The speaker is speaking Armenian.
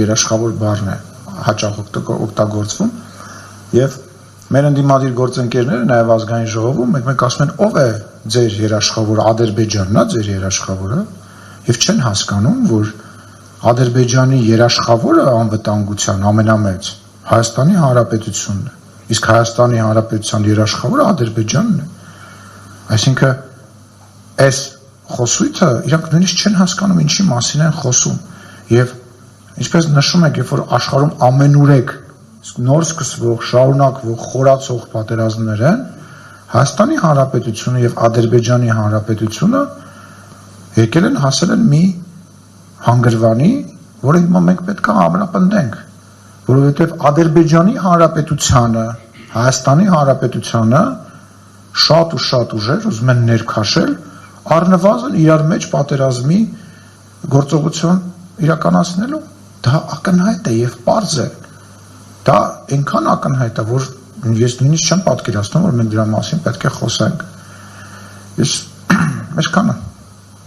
երաշխավոր բառն է հաճախ օգտագործվում եւ մեր ընդդիմադիր գործընկերները նաեւ ազգային ժողովում մեկ ասում են ով է ձեր երաշխավորը Ադրբեջանն է ձեր երաշխավորը եւ չեն հասկանում որ Ադրբեջանի երաշխավորը անվտանգության ամենամեծ Հայաստանի Հանրապետությունն է իսկ Հայաստանի Հանրապետության երաշխավորը Ադրբեջանն է այսինքն այս խոսույթը իրանք նույնիսկ չեն հասկանում ինչի մասին են խոսում եւ ինչպես նշում եք երբ որ աշխարհում ամենուրեք նոր սկսվող շարունակվող խորացող պատերազմներ են Հայաստանի Հանրապետությունը եւ Ադրբեջանի Հանրապետությունը եկել են հասել են մի հանգրվանի, որը հիմա մենք պետք է ամրապնդենք, որովհետեւ Ադրբեջանի Հանրապետությանը, Հայաստանի Հանրապետությանը շատ ու շատ ուժեր ուզում են ներքաշել առնվազն իրար մեջ պատերազմի գործողություն իրականացնելու դա ակնհայտ է եւ պարզ է դա այնքան ակնհայտ է որ ես նույնիսկ չեմ պատկերացնում որ մենք դրա մասին պետք է խոսենք ես այսքանը